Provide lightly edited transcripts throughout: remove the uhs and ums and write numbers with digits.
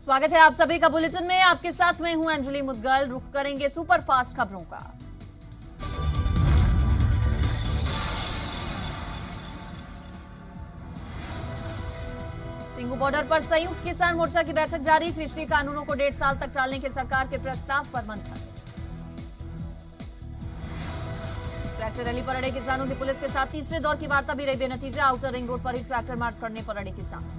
स्वागत है आप सभी का बुलेटिन में। आपके साथ मैं हूं अंजलि मुदगल। रुख करेंगे सुपर फास्ट खबरों का। सिंगू बॉर्डर पर संयुक्त किसान मोर्चा की बैठक जारी। कृषि कानूनों को 1.5 साल तक टालने के सरकार के प्रस्ताव पर मंथन। ट्रैक्टर रैली पर अड़े किसानों की पुलिस के साथ तीसरे दौर की वार्ता भी रही बेनतीजा। आउटर रिंग रोड पर ही ट्रैक्टर मार्च करने पर अड़े किसान।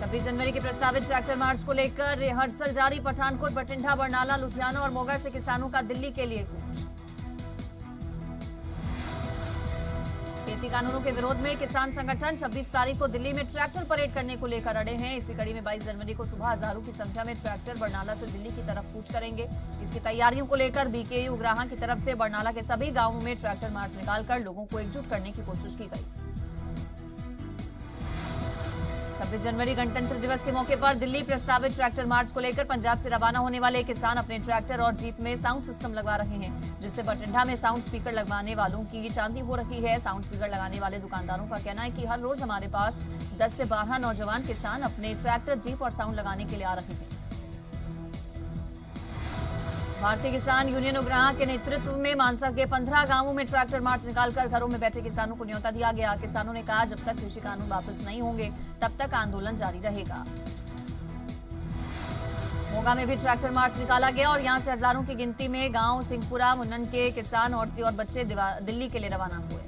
26 जनवरी के प्रस्तावित ट्रैक्टर मार्च को लेकर रिहर्सल जारी। पठानकोट, बठिंडा, बरनाला, लुधियाना और मोगा से किसानों का दिल्ली के लिए कूच। खेती कानूनों के विरोध में किसान संगठन 26 तारीख को दिल्ली में ट्रैक्टर परेड करने को लेकर अड़े हैं। इसी कड़ी में 22 जनवरी को सुबह हजारों की संख्या में ट्रैक्टर बरनाला से दिल्ली की तरफ कूच करेंगे। इसकी तैयारियों को लेकर बीकेयू उग्राहां की तरफ से बरनाला के सभी गांवों में ट्रैक्टर मार्च निकालकर लोगों को एकजुट करने की कोशिश की गई। 26 जनवरी गणतंत्र दिवस के मौके पर दिल्ली प्रस्तावित ट्रैक्टर मार्च को लेकर पंजाब से रवाना होने वाले किसान अपने ट्रैक्टर और जीप में साउंड सिस्टम लगवा रहे हैं, जिससे बठिंडा में साउंड स्पीकर लगवाने वालों की चांदी हो रही है। साउंड स्पीकर लगाने वाले दुकानदारों का कहना है कि हर रोज हमारे पास 10 से 12 नौजवान किसान अपने ट्रैक्टर, जीप और साउंड लगाने के लिए आ रहे हैं। भारतीय किसान यूनियन उग्राहां के नेतृत्व में मानसा के 15 गांवों में ट्रैक्टर मार्च निकालकर घरों में बैठे किसानों को न्योता दिया गया। किसानों ने कहा, जब तक कृषि कानून वापस नहीं होंगे तब तक आंदोलन जारी रहेगा। मोगा में भी ट्रैक्टर मार्च निकाला गया और यहां से हजारों की गिनती में गांव सिंहपुरा, मुन्नन के किसान, औरतें और बच्चे दिल्ली के लिए रवाना हुए।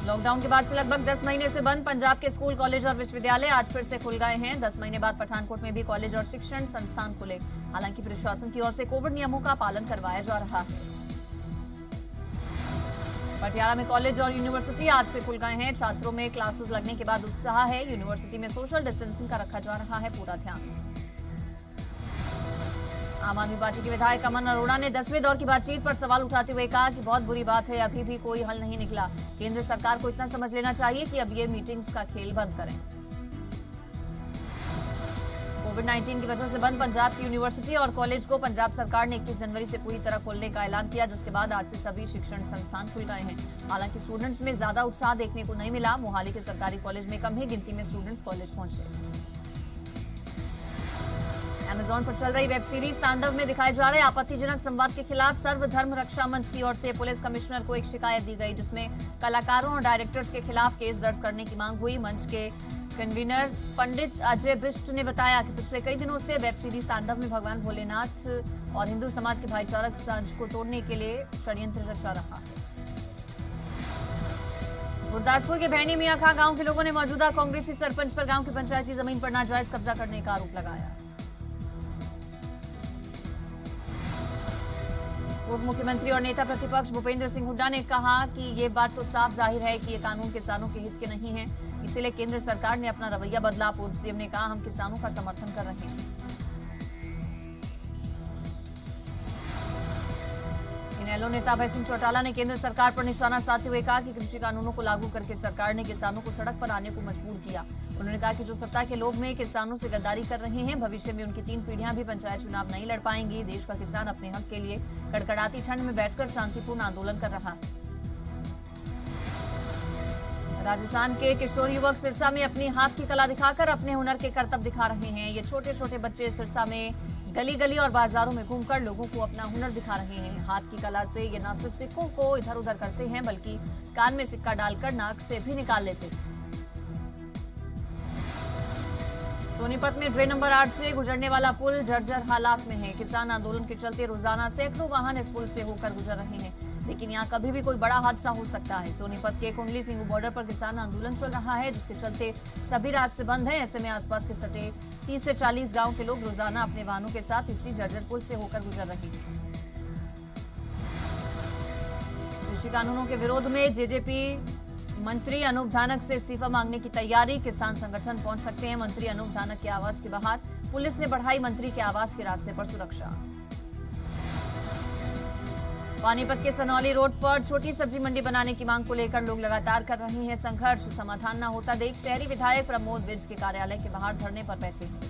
लॉकडाउन के बाद से लगभग 10 महीने से बंद पंजाब के स्कूल, कॉलेज और विश्वविद्यालय आज फिर से खुल गए हैं। 10 महीने बाद पठानकोट में भी कॉलेज और शिक्षण संस्थान खुले। हालांकि प्रशासन की ओर से कोविड नियमों का पालन करवाया जा रहा है। पटियाला में कॉलेज और यूनिवर्सिटी आज से खुल गए हैं। छात्रों में क्लासेस लगने के बाद उत्साह है। यूनिवर्सिटी में सोशल डिस्टेंसिंग का रखा जा रहा है पूरा ध्यान। आम आदमी पार्टी के विधायक अमन अरोड़ा ने 10वें दौर की बातचीत पर सवाल उठाते हुए कहा कि बहुत बुरी बात है, अभी भी कोई हल नहीं निकला। केंद्र सरकार को इतना समझ लेना चाहिए कि अब ये मीटिंग्स का खेल बंद करें। कोविड-19 की वजह से बंद पंजाब की यूनिवर्सिटी और कॉलेज को पंजाब सरकार ने 21 जनवरी से पूरी तरह खोलने का ऐलान किया, जिसके बाद आज से सभी शिक्षण संस्थान खुल गए हैं। हालांकि स्टूडेंट्स में ज्यादा उत्साह देखने को नहीं मिला। मोहाली के सरकारी कॉलेज में कम ही गिनती में स्टूडेंट्स कॉलेज पहुंचे। अमेज़न पर चल रही वेब सीरीज तांडव में दिखाए जा रहे आपत्तिजनक संवाद के खिलाफ सर्वधर्म रक्षा मंच की ओर से पुलिस कमिश्नर को एक शिकायत दी गई, जिसमें कलाकारों और डायरेक्टर्स के खिलाफ केस दर्ज करने की मांग हुई। मंच के कन्वीनर पंडित अजय बिष्ट ने बताया कि पिछले कई दिनों से वेब सीरीज तांडव में भगवान भोलेनाथ और हिंदू समाज के भाईचारक सांझ को तोड़ने के लिए षड्यंत्र रचा रहा है। गुरदासपुर के भैणी मियां खां गांव के लोगों ने मौजूदा कांग्रेसी सरपंच पर गांव की पंचायती जमीन पर नाजायज कब्जा करने का आरोप लगाया। पूर्व मुख्यमंत्री और नेता प्रतिपक्ष भूपेंद्र सिंह हुड्डा ने कहा कि ये बात तो साफ जाहिर है कि ये कानून किसानों के हित के नहीं है, इसीलिए केंद्र सरकार ने अपना रवैया बदला। पूर्व सीएम ने कहा, हम किसानों का समर्थन कर रहे हैं। इनेलो नेता अभय सिंह चौटाला ने केंद्र सरकार पर निशाना साधते हुए कहा कि कृषि कानूनों को लागू करके सरकार ने किसानों को सड़क पर आने को मजबूर किया। उन्होंने कहा कि जो सत्ता के लोभ में किसानों से गद्दारी कर रहे हैं, भविष्य में उनकी 3 पीढ़ियां भी पंचायत चुनाव नहीं लड़ पाएंगी। देश का किसान अपने हक के लिए कड़कड़ाती ठंड में बैठकर शांतिपूर्ण आंदोलन कर रहा है। राजस्थान के किशोर युवक सिरसा में अपनी हाथ की कला दिखाकर अपने हुनर के करतब दिखा रहे हैं। ये छोटे छोटे बच्चे सिरसा में गली गली और बाजारों में घूमकर लोगों को अपना हुनर दिखा रहे हैं। हाथ की कला से ये न सिर्फ सिक्कों को इधर उधर करते हैं, बल्कि कान में सिक्का डालकर नाक से भी निकाल लेते हैं। सोनीपत में ड्रेन नंबर 8 से गुजरने वाला पुल जर्जर हालात में है। किसान आंदोलन के चलते रोजाना सैकड़ों वाहन इस पुल से होकर गुजर रहे हैं, लेकिन यहाँ कभी भी कोई बड़ा हादसा हो सकता है। सोनीपत के कुंडली सिंगू बॉर्डर पर किसान आंदोलन चल रहा है, जिसके चलते सभी रास्ते बंद हैं। ऐसे में आसपास के सटे 30 से 40 गांव के लोग रोजाना अपने वाहनों के साथ इसी जर्जर पुल से होकर गुजर रहे हैं। कृषि कानूनों के विरोध में जेजेपी मंत्री अनूप धानक से इस्तीफा मांगने की तैयारी। किसान संगठन पहुंच सकते हैं मंत्री अनूप धानक के आवास के बाहर। पुलिस ने बढ़ाई मंत्री के आवास के रास्ते पर सुरक्षा। पानीपत के सनौली रोड पर छोटी सब्जी मंडी बनाने की मांग को लेकर लोग लगातार कर रहे हैं संघर्ष। समाधान न होता देख शहरी विधायक प्रमोद विज के कार्यालय के बाहर धरने पर बैठे हैं।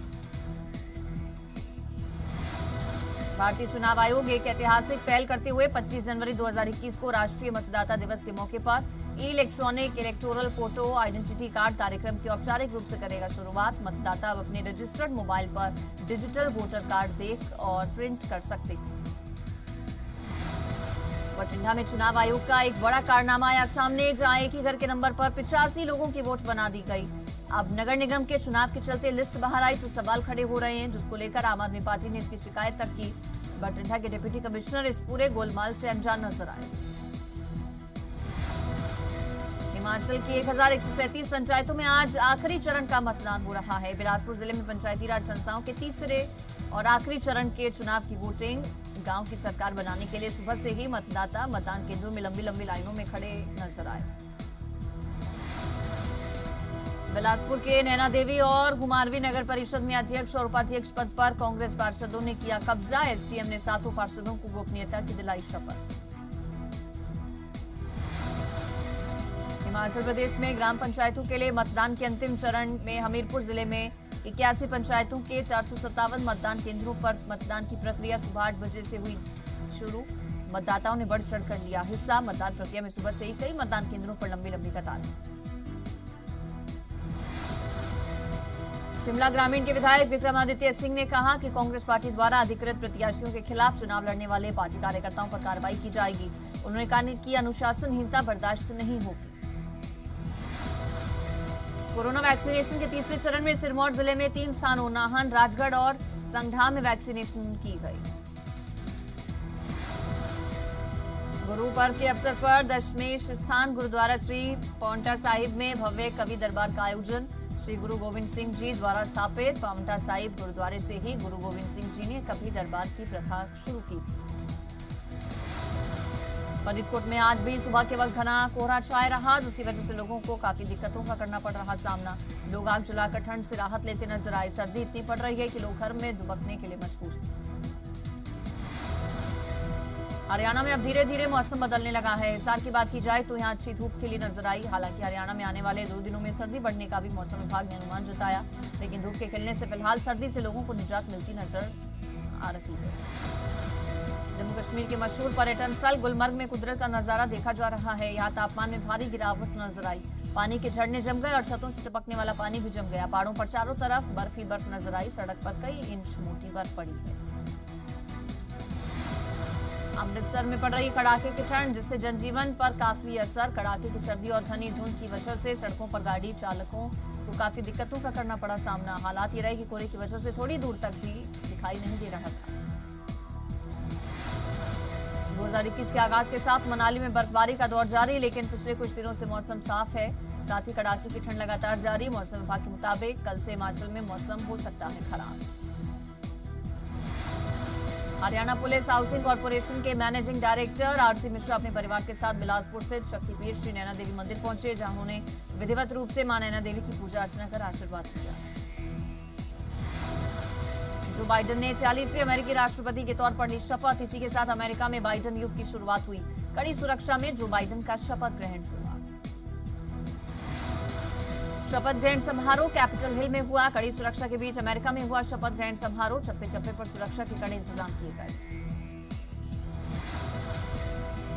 भारतीय चुनाव आयोग एक ऐतिहासिक पहल करते हुए 25 जनवरी 2021 को राष्ट्रीय मतदाता दिवस के मौके पर electronic electoral photo identity card कार्यक्रम की औपचारिक रूप से करेगा शुरुआत। मतदाता अब अपने रजिस्टर्ड मोबाइल पर डिजिटल वोटर कार्ड देख और प्रिंट कर सकते हैं। बठिंडा में चुनाव आयोग का एक बड़ा कारनामा आया सामने, जहां एक ही घर के नंबर पर 85 लोगों की वोट बना दी गई। अब नगर निगम के चुनाव के चलते लिस्ट बाहर आई तो सवाल खड़े हो रहे हैं, जिसको लेकर आम आदमी पार्टी ने इसकी शिकायत तक की। बठिंडा के डिप्टी कमिश्नर इस पूरे गोलमाल से अनजान नजर आए। हिमाचल की 1137 पंचायतों में आज आखिरी चरण का मतदान हो रहा है। बिलासपुर जिले में पंचायती राज संस्थाओं के तीसरे और आखिरी चरण के चुनाव की वोटिंग। गांव की सरकार बनाने के लिए सुबह से ही मतदाता मतदान केंद्रों में लंबी लंबी लाइनों में खड़े नजर आए। बिलासपुर के नैना देवी और कुमारवी नगर परिषद में अध्यक्ष और उपाध्यक्ष पद पर कांग्रेस पार्षदों ने किया कब्जा। एसडीएम ने 7 पार्षदों को गोपनीयता की दिलाई शपथ। हिमाचल प्रदेश में ग्राम पंचायतों के लिए मतदान के अंतिम चरण में हमीरपुर जिले में 81 पंचायतों के 457 मतदान केंद्रों पर मतदान की प्रक्रिया सुबह 8 बजे से हुई शुरू। मतदाताओं ने बढ़ चढ़ कर लिया हिस्सा। मतदान प्रक्रिया में सुबह से ही कई मतदान केंद्रों पर लंबी लंबी कतारें। शिमला ग्रामीण के विधायक विक्रमादित्य सिंह ने कहा कि कांग्रेस पार्टी द्वारा अधिकृत प्रत्याशियों के खिलाफ चुनाव लड़ने वाले पार्टी कार्यकर्ताओं पर कार्रवाई की जाएगी। उन्होंने कहा कि अनुशासनहीनता बर्दाश्त नहीं होगी। कोरोना वैक्सीनेशन के तीसरे चरण में सिरमौर जिले में 3 स्थानों नाहन, राजगढ़ और संगढा में वैक्सीनेशन की गई। गुरु पर्व के अवसर पर दशमेश स्थान गुरुद्वारा श्री पांवटा साहिब में भव्य कवि दरबार का आयोजन। श्री गुरु गोविंद सिंह जी द्वारा स्थापित पांवटा साहिब गुरुद्वारे से ही गुरु गोविंद सिंह जी ने कवि दरबार की प्रथा शुरू की थी। फरीदकोट में आज भी सुबह के वक्त घना कोहरा छाया रहा, जिसकी वजह से लोगों को काफी दिक्कतों का करना पड़ रहा सामना। लोग आग जलाकर ठंड से राहत लेते नजर आए। सर्दी इतनी पड़ रही है कि लोग घर में दुबकने के लिए मजबूर हैं। हरियाणा में अब धीरे धीरे मौसम बदलने लगा है। हिसार की बात की जाए तो यहाँ अच्छी धूप खिली नजर आई। हालांकि हरियाणा में आने वाले 2 दिनों में सर्दी बढ़ने का भी मौसम विभाग ने अनुमान जताया, लेकिन धूप के खिलने से फिलहाल सर्दी से लोगों को निजात मिलती नजर आ रही है। जम्मू कश्मीर के मशहूर पर्यटन स्थल गुलमर्ग में कुदरत का नजारा देखा जा रहा है। यहाँ तापमान में भारी गिरावट नजर आई। पानी के झरने जम गए और छतों से टपकने वाला पानी भी जम गया। पहाड़ों पर चारों तरफ बर्फ ही बर्फ नजर आई। सड़क पर कई इंच मोटी बर्फ पड़ी है। अमृतसर में पड़ रही कड़ाके की ठंड, जिससे जनजीवन पर काफी असर। कड़ाके की सर्दी और घनी धुंध की वजह से सड़कों पर गाड़ी चालकों को काफी दिक्कतों का करना पड़ा सामना। हालात ये रहे कि कोहरे की वजह से थोड़ी दूर तक भी दिखाई नहीं दे रहा था। 2021 के आगाज के साथ मनाली में बर्फबारी का दौर जारी, लेकिन पिछले कुछ दिनों से मौसम साफ है। साथ ही कड़ाके की ठंड लगातार जारी। मौसम विभाग के मुताबिक कल से हिमाचल में मौसम हो सकता है खराब। हरियाणा पुलिस हाउसिंग कॉर्पोरेशन के मैनेजिंग डायरेक्टर आरसी मिश्रा अपने परिवार के साथ बिलासपुर स्थित शक्तिपीठ श्री नैना देवी मंदिर पहुंचे, जहां उन्होंने विधिवत रूप से मां नैना देवी की पूजा अर्चना कर आशीर्वाद किया। जो बाइडेन ने 46वें अमेरिकी राष्ट्रपति के तौर पर ली शपथ। इसी के साथ अमेरिका में बाइडेन युग की शुरुआत हुई। कड़ी सुरक्षा में जो बाइडेन का शपथ ग्रहण हुआ। शपथ ग्रहण समारोह कैपिटल हिल में हुआ। कड़ी सुरक्षा के बीच अमेरिका में हुआ शपथ ग्रहण समारोह। चप्पे चप्पे पर सुरक्षा के कड़े इंतजाम किए गए।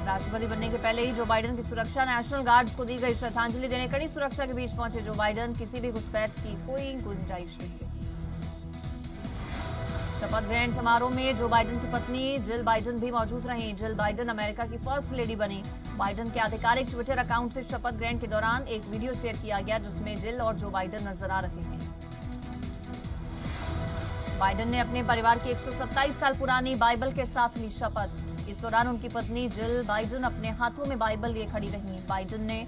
राष्ट्रपति बनने के पहले ही जो बाइडेन की सुरक्षा नेशनल गार्ड्स को दी गई श्रद्धांजलि देने कड़ी सुरक्षा के बीच पहुंचे जो बाइडेन। किसी भी घुसपैठ की कोई गुंजाइश नहीं। शपथ ग्रहण समारोह में जो बाइडेन की पत्नी जिल बाइडेन भी मौजूद रही। जिल बाइडेन अमेरिका की फर्स्ट लेडी बनी। बाइडेन के आधिकारिक ट्विटर अकाउंट से शपथ ग्रहण के दौरान एक वीडियो शेयर किया गया, जिसमें जिल और जो बाइडेन नजर आ रहे हैं। बाइडेन ने अपने परिवार की 127 साल पुरानी बाइबल के साथ ली शपथ। इस दौरान उनकी पत्नी जिल बाइडेन अपने हाथों में बाइबल लिए खड़ी रही। बाइडेन ने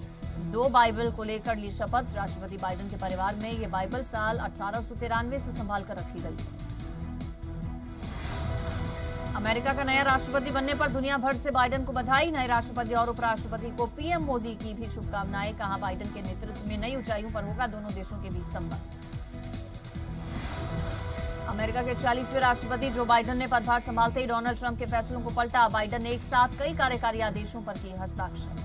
2 बाइबल को लेकर ली शपथ। राष्ट्रपति बाइडेन के परिवार में ये बाइबल साल 1893 से संभाल कर रखी गई। अमेरिका का नया राष्ट्रपति बनने पर दुनिया भर से बाइडेन को बधाई। नए राष्ट्रपति और उपराष्ट्रपति को पीएम मोदी की भी शुभकामनाएं। कहा बाइडेन के नेतृत्व में नई ऊंचाइयों पर होगा दोनों देशों के बीच संबंध। अमेरिका के 40वें राष्ट्रपति जो बाइडेन ने पदभार संभालते ही डोनाल्ड ट्रंप के फैसलों को पलटा। बाइडेन ने एक साथ कई कार्यकारी आदेशों पर किए हस्ताक्षर।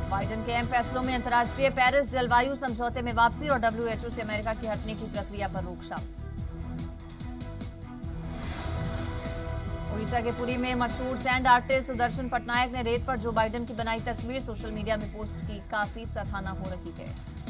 बाइडेन के अहम फैसलों में अंतर्राष्ट्रीय पेरिस जलवायु समझौते में वापसी और डब्ल्यूएचओ से अमेरिका की हटने की प्रक्रिया पर रोक शामिल। उड़ीसा के पुरी में मशहूर सैंड आर्टिस्ट सुदर्शन पटनायक ने रेत पर जो बाइडेन की बनाई तस्वीर सोशल मीडिया में पोस्ट की, काफी सराहना हो रही है।